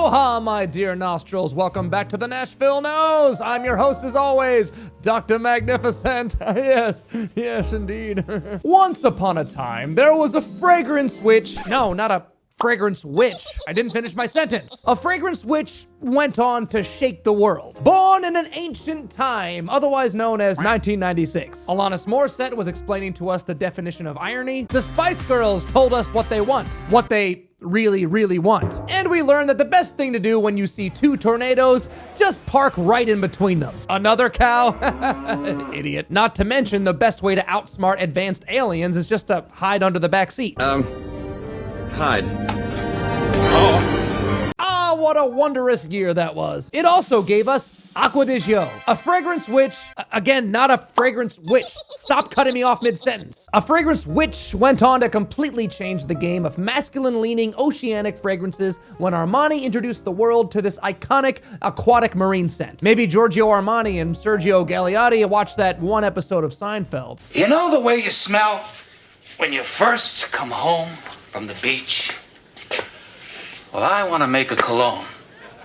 Aloha, my dear nostrils. Welcome back to the Nashville Nose. I'm your host, as always, Dr. Magnifiscent. yes, indeed. Once upon a time, there was a fragrance witch. No, not a fragrance witch. I didn't finish my sentence. A fragrance witch went on to shake the world. Born in an ancient time, otherwise known as 1996. Alanis Morissette was explaining to us the definition of irony. The Spice Girls told us what they want. What they really, really want. And we learned that the best thing to do when you see two tornadoes, just park right in between them. Another cow? Idiot. Not to mention, the best way to outsmart advanced aliens is just to hide under the back seat. Hide. Ah, what a wondrous year that was. It also gave us Acqua Di Gio, a fragrance which, again, not a fragrance witch. Stop cutting me off mid-sentence. A fragrance which went on to completely change the game of masculine-leaning oceanic fragrances when Armani introduced the world to this iconic aquatic marine scent. Maybe Giorgio Armani and Sergio Gagliotti watched that one episode of Seinfeld. You know the way you smell when you first come home from the beach? Well, I want to make a cologne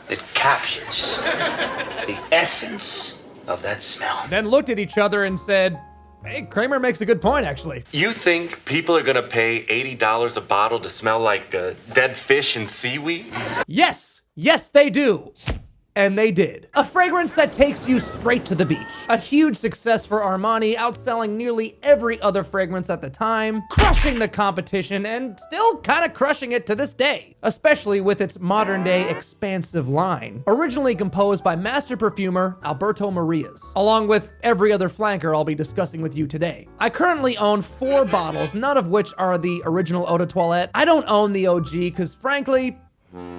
that captures the essence of that smell. Then looked at each other and said, hey, Kramer makes a good point, actually. You think people are gonna pay $80 a bottle to smell like dead fish and seaweed? Yes, they do. And they did. A fragrance that takes you straight to the beach. A huge success for Armani, outselling nearly every other fragrance at the time, crushing the competition, and still kind of crushing it to this day, especially with its modern-day expansive line. Originally composed by master perfumer Alberto Marias, along with every other flanker I'll be discussing with you today. I currently own 4 bottles, none of which are the original Eau de Toilette. I don't own the OG, because frankly,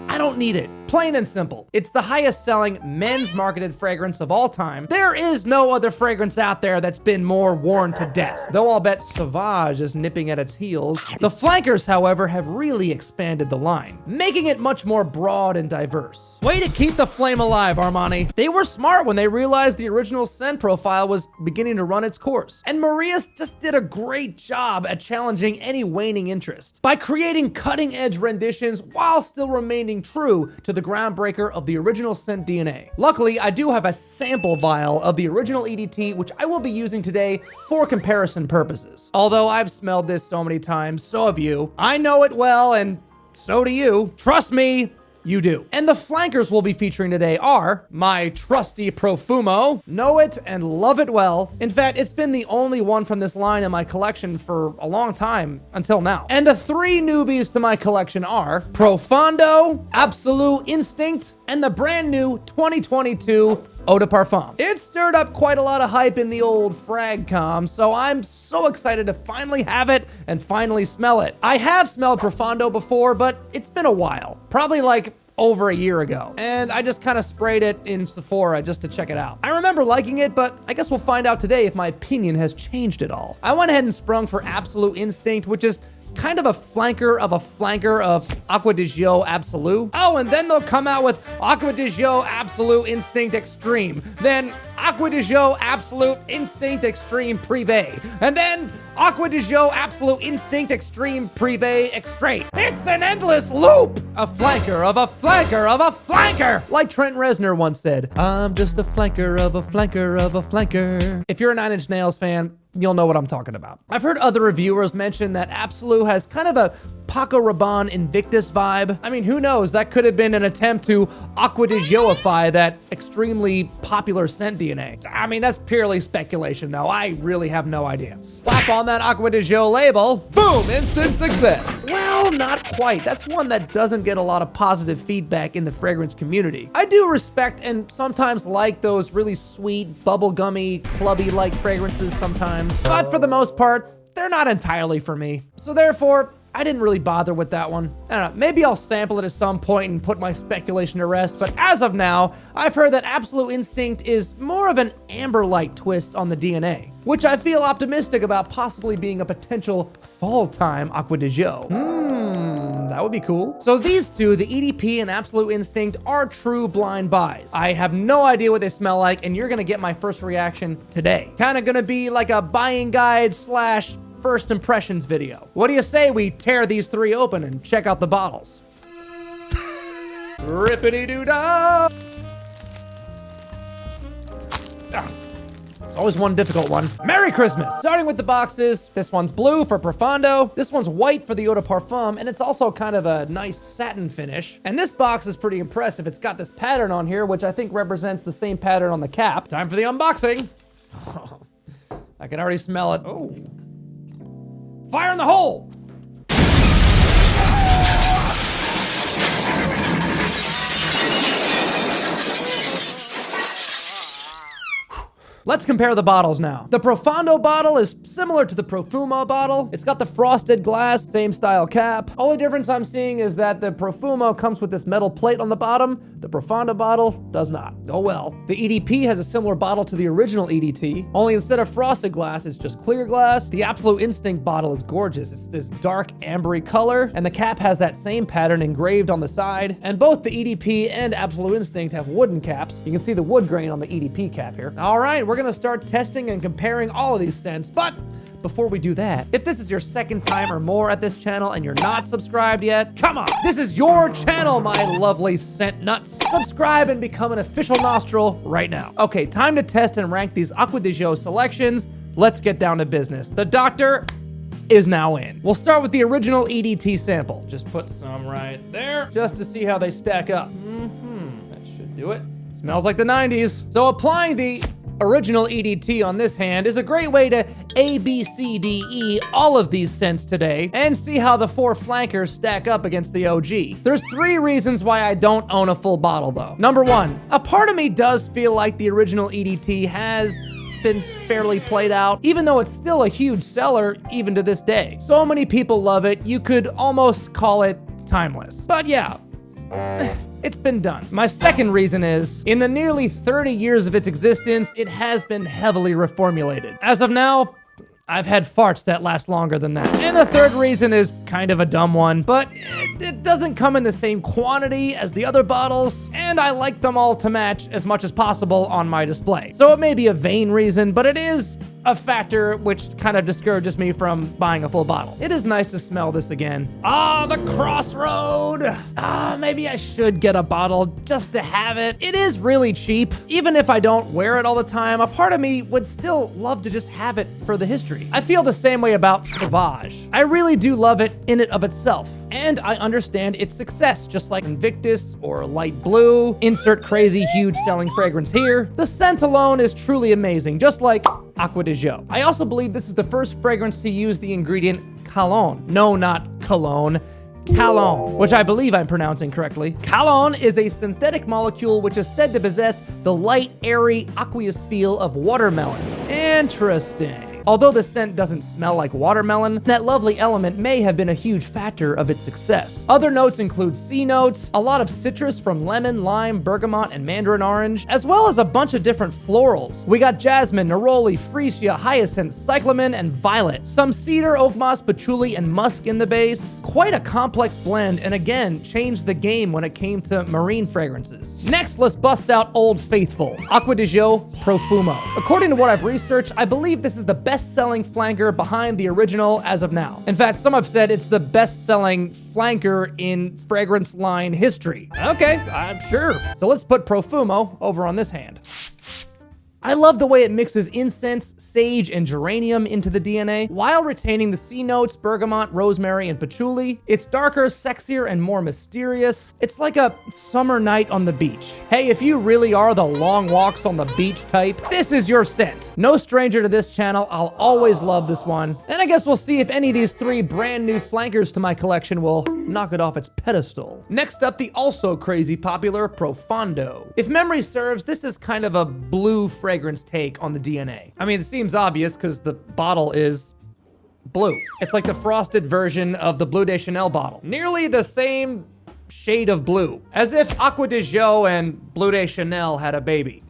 I don't need it. Plain and simple. It's the highest selling men's marketed fragrance of all time. There is no other fragrance out there that's been more worn to death, though I'll bet Sauvage is nipping at its heels. The flankers, however, have really expanded the line, making it much more broad and diverse. Way to keep the flame alive, Armani. They were smart when they realized the original scent profile was beginning to run its course. And Marias just did a great job at challenging any waning interest by creating cutting edge renditions while still remaining true to the groundbreaker of the original scent DNA. Luckily, I do have a sample vial of the original EDT, which I will be using today for comparison purposes. Although I've smelled this so many times, so have you. I know it well, and so do you. Trust me, you do. And the flankers we'll be featuring today are my trusty Profumo. Know it and love it well. In fact, it's been the only one from this line in my collection for a long time until now. And the 3 newbies to my collection are Profondo, Absolu Instinct, and the brand new 2022 Eau De Parfum. It stirred up quite a lot of hype in the old fragcom, so I'm so excited to finally have it and finally smell it. I have smelled Profondo before, but it's been a while. Probably like over a year ago. And I just kind of sprayed it in Sephora just to check it out. I remember liking it, but I guess we'll find out today if my opinion has changed at all. I went ahead and sprung for Absolu Instinct, which is kind of a flanker of Acqua Di Gio Absolu. Oh, and then they'll come out with Acqua Di Gio Absolu Instinct Extreme. Then Acqua Di Gio Absolute Instinct Extreme Privé. And then Acqua Di Gio Absolute Instinct Extreme Privé Extrait. It's an endless loop! A flanker of a flanker of a flanker! Like Trent Reznor once said, I'm just a flanker of a flanker of a flanker. If you're a Nine Inch Nails fan, you'll know what I'm talking about. I've heard other reviewers mention that Absolu has kind of a Paco Rabanne Invictus vibe. I mean, who knows? That could have been an attempt to Acqua Di Gioify that extremely popular scent DNA. I mean, that's purely speculation, though. I really have no idea. Slap on that Acqua Di Gio label, boom, instant success. Well, not quite. That's one that doesn't get a lot of positive feedback in the fragrance community. I do respect and sometimes like those really sweet, bubblegummy, clubby-like fragrances sometimes, but for the most part, they're not entirely for me. So therefore, I didn't really bother with that one. I don't know, maybe I'll sample it at some point and put my speculation to rest, but as of now, I've heard that Absolu Instinct is more of an amber-like twist on the DNA, which I feel optimistic about possibly being a potential fall-time Acqua Di Gio. That would be cool. So these two, the EDP and Absolu Instinct, are true blind buys. I have no idea what they smell like, and you're gonna get my first reaction today. Kinda gonna be like a buying guide slash first impressions video. What do you say we tear these 3 open and check out the bottles? Rippity-doo-dah! It's always one difficult one. Merry Christmas! Starting with the boxes, this one's blue for Profondo, this one's white for the Eau De Parfum, and it's also kind of a nice satin finish. And this box is pretty impressive. It's got this pattern on here, which I think represents the same pattern on the cap. Time for the unboxing. I can already smell it. Oh. Fire in the hole! Let's compare the bottles now. The Profondo bottle is similar to the Profumo bottle. It's got the frosted glass, same style cap. Only difference I'm seeing is that the Profumo comes with this metal plate on the bottom. The Profondo bottle does not. Oh well. The EDP has a similar bottle to the original EDT, only instead of frosted glass, it's just clear glass. The Absolu Instinct bottle is gorgeous. It's this dark ambery color, and the cap has that same pattern engraved on the side. And both the EDP and Absolu Instinct have wooden caps. You can see the wood grain on the EDP cap here. All right, we're gonna start testing and comparing all of these scents, but before we do that, if this is your second time or more at this channel and you're not subscribed yet, come on, this is your channel, my lovely scent nuts. Subscribe and become an official nostril right now. Okay, time to test and rank these Acqua Di Gio selections. Let's get down to business. The doctor is now in. We'll start with the original EDT sample. Just put some right there, just to see how they stack up. That should do it. Smells like the 90s. So applying the original EDT on this hand is a great way to ABCDE all of these scents today and see how the 4 flankers stack up against the OG. There's 3 reasons why I don't own a full bottle though. Number 1, a part of me does feel like the original EDT has been fairly played out, even though it's still a huge seller even to this day. So many people love it, you could almost call it timeless. But yeah, it's been done. My second reason is, in the nearly 30 years of its existence, it has been heavily reformulated. As of now, I've had farts that last longer than that. And the third reason is kind of a dumb one, but it doesn't come in the same quantity as the other bottles, and I like them all to match as much as possible on my display. So it may be a vain reason, but it is a factor which kind of discourages me from buying a full bottle. It is nice to smell this again. Ah, the Crossroad. Maybe I should get a bottle just to have it. It is really cheap. Even if I don't wear it all the time, a part of me would still love to just have it for the history. I feel the same way about Sauvage. I really do love it in and of itself. And I understand its success, just like Invictus or Light Blue. Insert crazy huge selling fragrance here. The scent alone is truly amazing, just like Acqua Di Gio. I also believe this is the first fragrance to use the ingredient cologne. No, not cologne. Cologne, which I believe I'm pronouncing correctly. Cologne is a synthetic molecule which is said to possess the light, airy, aqueous feel of watermelon. Interesting. Although the scent doesn't smell like watermelon, that lovely element may have been a huge factor of its success. Other notes include C notes, a lot of citrus from lemon, lime, bergamot, and mandarin orange, as well as a bunch of different florals. We got jasmine, neroli, freesia, hyacinth, cyclamen, and violet. Some cedar, oak moss, patchouli, and musk in the base. Quite a complex blend, and again, changed the game when it came to marine fragrances. Next, let's bust out Old Faithful, Acqua Di Gio Profumo. According to what I've researched, I believe this is the best-selling flanker behind the original as of now. In fact, some have said it's the best-selling flanker in fragrance line history. Okay, I'm sure. So let's put Profumo over on this hand. I love the way it mixes incense, sage, and geranium into the DNA, while retaining the C notes, bergamot, rosemary, and patchouli. It's darker, sexier, and more mysterious. It's like a summer night on the beach. Hey, if you really are the long walks on the beach type, this is your scent. No stranger to this channel, I'll always love this one. And I guess we'll see if any of these 3 brand new flankers to my collection will knock it off its pedestal. Next up, the also crazy popular Profondo. If memory serves, this is kind of a blue fragrance take on the DNA. I mean, it seems obvious because the bottle is blue. It's like the frosted version of the Bleu de Chanel bottle. Nearly the same shade of blue. As if Acqua Di Gio and Bleu de Chanel had a baby.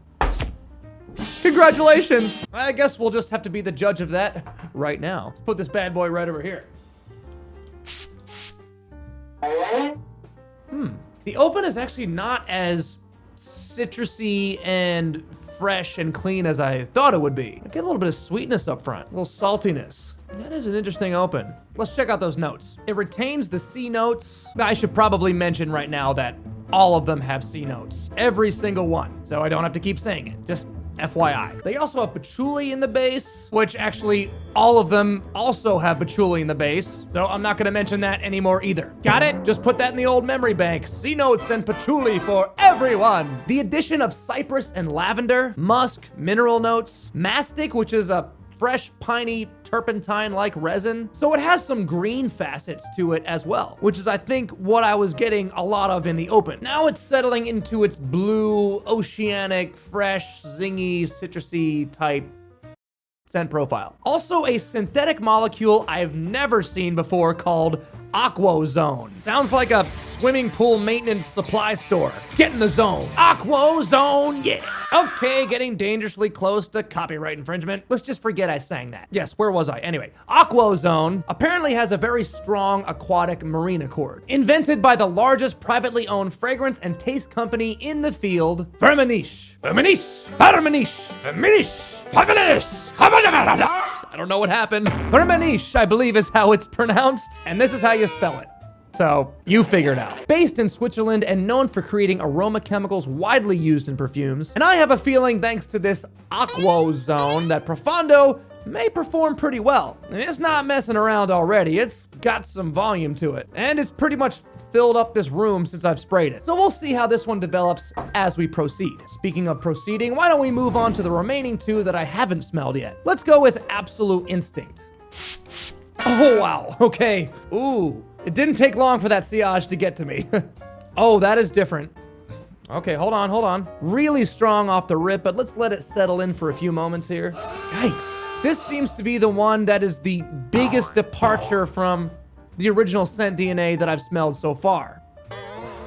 Congratulations! I guess we'll just have to be the judge of that right now. Let's put this bad boy right over here. The open is actually not as citrusy and fresh and clean as I thought it would be. I get a little bit of sweetness up front, a little saltiness. That is an interesting open. Let's check out those notes. It retains the C notes. I should probably mention right now that all of them have C notes. Every single one. So I don't have to keep saying it. Just FYI. They also have patchouli in the base, which actually all of them also have patchouli in the base. So I'm not gonna mention that anymore either. Got it? Just put that in the old memory bank. C notes and patchouli for everyone. The addition of cypress and lavender, musk, mineral notes, mastic, which is a fresh, piney, turpentine-like resin. So it has some green facets to it as well, which is, I think, what I was getting a lot of in the open. Now it's settling into its blue, oceanic, fresh, zingy, citrusy type scent profile. Also a synthetic molecule I've never seen before called AquaZone. Sounds like a swimming pool maintenance supply store. Get in the zone. AquaZone, yeah. Okay, getting dangerously close to copyright infringement. Let's just forget I sang that. Yes, where was I? Anyway, AquaZone apparently has a very strong aquatic marine accord. Invented by the largest privately owned fragrance and taste company in the field, Firmenich. Firmenich. Firmenich. Firmenich. Firmenich. I don't know what happened. Firmenich, I believe, is how it's pronounced, and this is how you spell it. So, you figure it out. Based in Switzerland and known for creating aroma chemicals widely used in perfumes, and I have a feeling thanks to this AquaZone that Profondo may perform pretty well. And it's not messing around already, it's got some volume to it, and it's pretty much filled up this room since I've sprayed it. So we'll see how this one develops as we proceed. Speaking of proceeding, why don't we move on to the remaining two that I haven't smelled yet. Let's go with Absolu Instinct. Oh, wow, okay. Ooh, it didn't take long for that sillage to get to me. Oh, that is different. Okay, hold on. Really strong off the rip, but let's let it settle in for a few moments here. Yikes. This seems to be the one that is the biggest departure from the original scent DNA that I've smelled so far.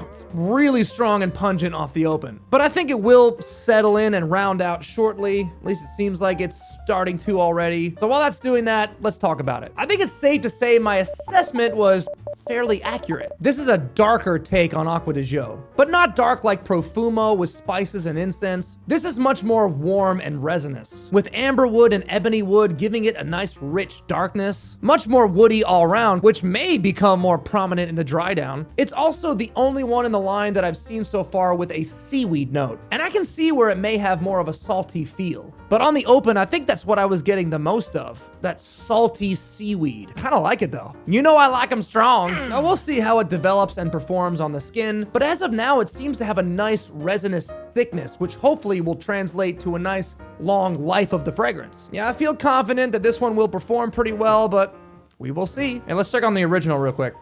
It's really strong and pungent off the open, but I think it will settle in and round out shortly. At least it seems like it's starting to already. So while that's doing that, let's talk about it. I think it's safe to say my assessment was fairly accurate. This is a darker take on Acqua Di Gio, but not dark like Profumo with spices and incense. This is much more warm and resinous, with amber wood and ebony wood giving it a nice rich darkness. Much more woody all around, which may become more prominent in the dry down. It's also the only one in the line that I've seen so far with a seaweed note, and I can see where it may have more of a salty feel. But on the open, I think that's what I was getting the most of. That salty seaweed. Kinda like it though. You know I like them strong. Now we'll see how it develops and performs on the skin, but as of now, it seems to have a nice resinous thickness, which hopefully will translate to a nice long life of the fragrance. Yeah, I feel confident that this one will perform pretty well, but we will see. And let's check on the original real quick.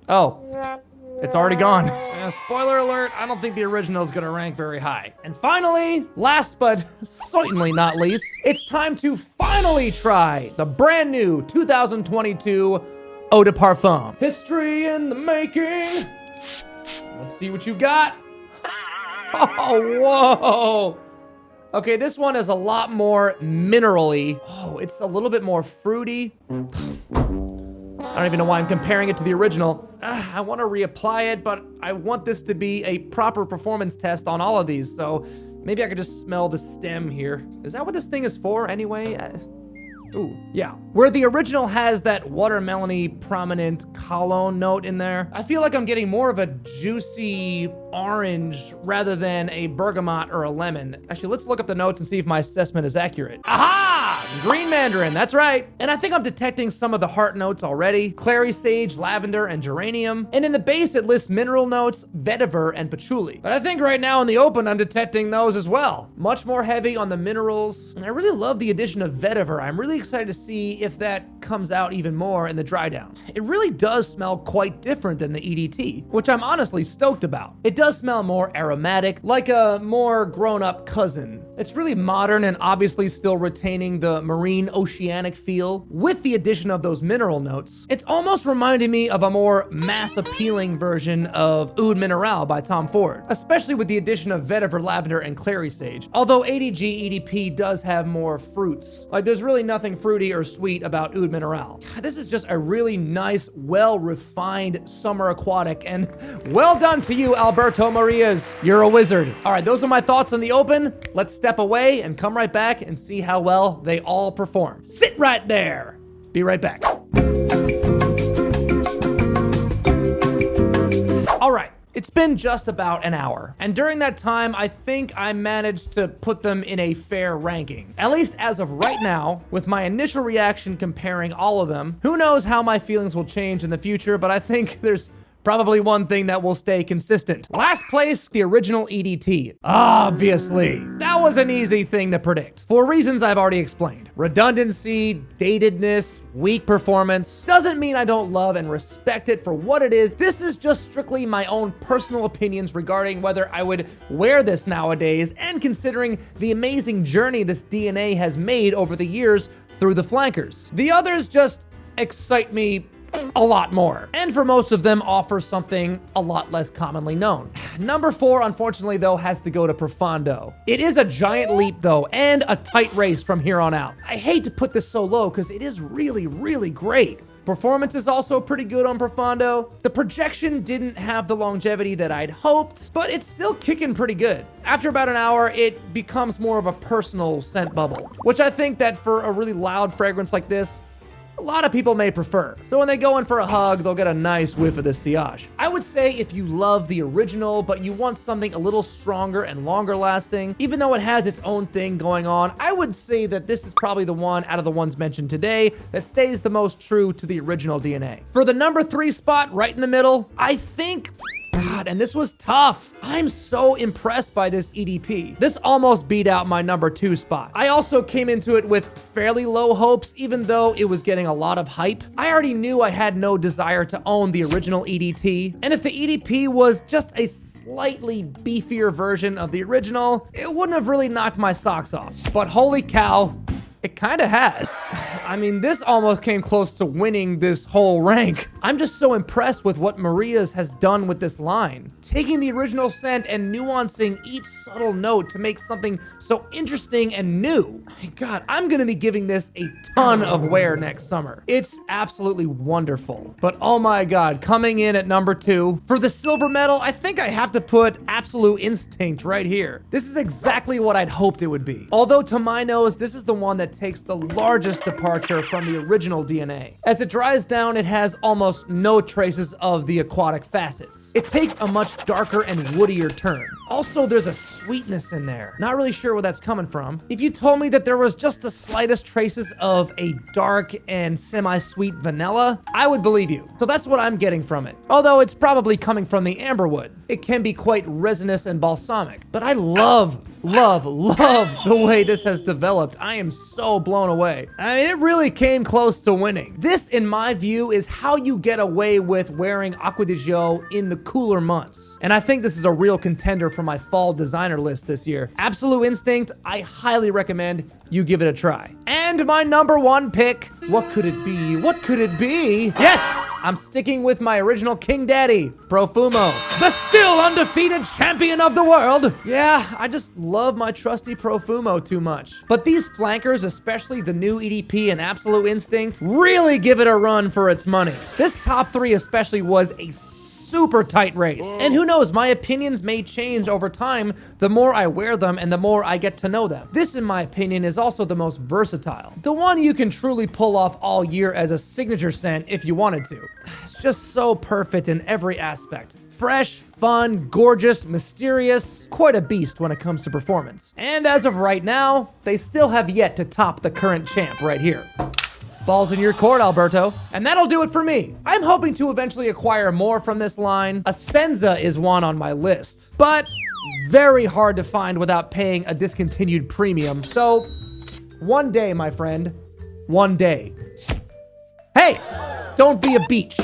Oh. It's already gone. Spoiler alert, I don't think the original is gonna rank very high. And finally, last but certainly not least, it's time to finally try the brand new 2022 Eau De Parfum. History in the making. Let's see what you got. Oh, whoa. Okay, this one is a lot more minerally. Oh, it's a little bit more fruity. I don't even know why I'm comparing it to the original. I want to reapply it, but I want this to be a proper performance test on all of these, so maybe I could just smell the stem here. Is that what this thing is for anyway? Ooh, yeah. Where the original has that watermelony prominent cologne note in there, I feel like I'm getting more of a juicy orange rather than a bergamot or a lemon. Actually, let's look up the notes and see if my assessment is accurate. Aha! Green mandarin, that's right. And I think I'm detecting some of the heart notes already. Clary sage, lavender, and geranium. And in the base, it lists mineral notes, vetiver, and patchouli. But I think right now in the open, I'm detecting those as well. Much more heavy on the minerals. And I really love the addition of vetiver. I'm really excited to see if that comes out even more in the dry down. It really does smell quite different than the EDT, which I'm honestly stoked about. It does smell more aromatic, like a more grown-up cousin. It's really modern and obviously still retaining the marine oceanic feel with the addition of those mineral notes. It's almost reminding me of a more mass appealing version of Oud Mineral by Tom Ford, especially with the addition of vetiver, lavender, and clary sage. Although ADG EDP does have more fruits. Like there's really nothing fruity or sweet about Oud Mineral. This is just a really nice, well-refined summer aquatic, and well done to you, Alberto Marias. You're a wizard. All right, those are my thoughts on the open. Let's step away and come right back and see how well they all perform. Sit right there. Be right back. All right, It's been just about an hour, and during that time, I think I managed to put them in a fair ranking. At least as of right now, with my initial reaction comparing all of them. Who knows how my feelings will change in the future, but I think there's probably one thing that will stay consistent. Last place, the original EDT. Obviously. That was an easy thing to predict. For reasons I've already explained. Redundancy, datedness, weak performance. Doesn't mean I don't love and respect it for what it is. This is just strictly my own personal opinions regarding whether I would wear this nowadays, and considering the amazing journey this DNA has made over the years through the flankers. The others just excite me a lot more, and for most of them offer something a lot less commonly known. Number 4, unfortunately though, has to go to Profondo. It is a giant leap though, and a tight race from here on out. I hate to put this so low because it is really, really great. Performance is also pretty good on Profondo. The projection didn't have the longevity that I'd hoped, but it's still kicking pretty good. After about an hour, it becomes more of a personal scent bubble, which I think that for a really loud fragrance like this, a lot of people may prefer. So when they go in for a hug, they'll get a nice whiff of the sillage. I would say if you love the original, but you want something a little stronger and longer lasting, even though it has its own thing going on, I would say that this is probably the one out of the ones mentioned today that stays the most true to the original DNA. For the number 3 spot, right in the middle, I think, God, and this was tough. I'm so impressed by this EDP. This almost beat out my number 2 spot. I also came into it with fairly low hopes, even though it was getting a lot of hype. I already knew I had no desire to own the original EDT, and if the EDP was just a slightly beefier version of the original, it wouldn't have really knocked my socks off. But holy cow, it kind of has. I mean, this almost came close to winning this whole rank. I'm just so impressed with what Maria's has done with this line. Taking the original scent and nuancing each subtle note to make something so interesting and new. My God, I'm gonna be giving this a ton of wear next summer. It's absolutely wonderful. But oh my God, coming in at number 2, for the silver medal, I think I have to put Absolu Instinct right here. This is exactly what I'd hoped it would be. Although to my nose, this is the one that takes the largest departure from the original DNA. As it dries down, it has almost no traces of the aquatic facets. It takes a much darker and woodier turn. Also, there's a sweetness in there. Not really sure where that's coming from. If you told me that there was just the slightest traces of a dark and semi-sweet vanilla, I would believe you. So that's what I'm getting from it. Although it's probably coming from the amberwood. It can be quite resinous and balsamic, but I love the way this has developed. I am so blown away. I mean, it really came close to winning. This, in my view, is how you get away with wearing Acqua Di Gio in the cooler months. And I think this is a real contender for my fall designer list this year. Absolu Instinct, I highly recommend you give it a try. And my number 1 pick, what could it be? What could it be? Yes! I'm sticking with my original King Daddy, Profumo, the still undefeated champion of the world. Yeah, I just love my trusty Profumo too much. But these flankers, especially the new EDP and Absolu Instinct, really give it a run for its money. This top 3 especially was a super tight race. And who knows, my opinions may change over time the more I wear them and the more I get to know them. This, in my opinion, is also the most versatile. The one you can truly pull off all year as a signature scent if you wanted to. It's just so perfect in every aspect. Fresh, fun, gorgeous, mysterious, quite a beast when it comes to performance. And as of right now, they still have yet to top the current champ right here. Ball's in your court, Alberto. And that'll do it for me. I'm hoping to eventually acquire more from this line. Essenza is one on my list, but very hard to find without paying a discontinued premium. So one day, my friend, one day. Hey, don't be a beach.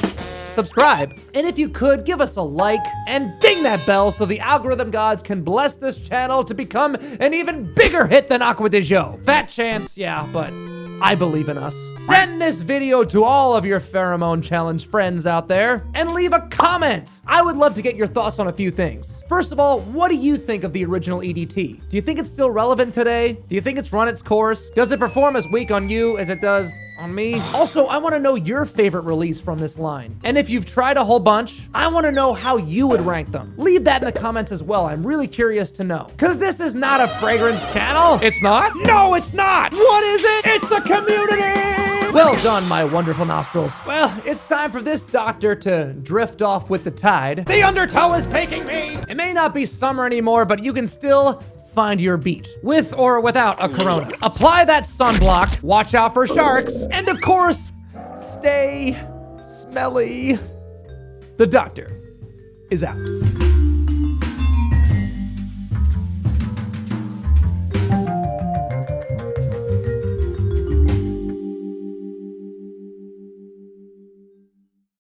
Subscribe, and if you could, give us a like and ding that bell so the algorithm gods can bless this channel to become an even bigger hit than Acqua Di Gio. Fat chance, yeah, but I believe in us. Send this video to all of your pheromone challenge friends out there and leave a comment. I would love to get your thoughts on a few things. First of all, what do you think of the original EDT? Do you think it's still relevant today? Do you think it's run its course? Does it perform as weak on you as it does on me? Also, I want to know your favorite release from this line. And if you've tried a whole bunch, I want to know how you would rank them. Leave that in the comments as well. I'm really curious to know. Because this is not a fragrance channel. It's not? No, it's not. What is it? It's a community! Well done, my wonderful nostrils. Well, it's time for this doctor to drift off with the tide. The undertow is taking me! It may not be summer anymore, but you can still find your beach, with or without a Corona. Apply that sunblock, watch out for sharks, and of course, stay smelly. The doctor is out.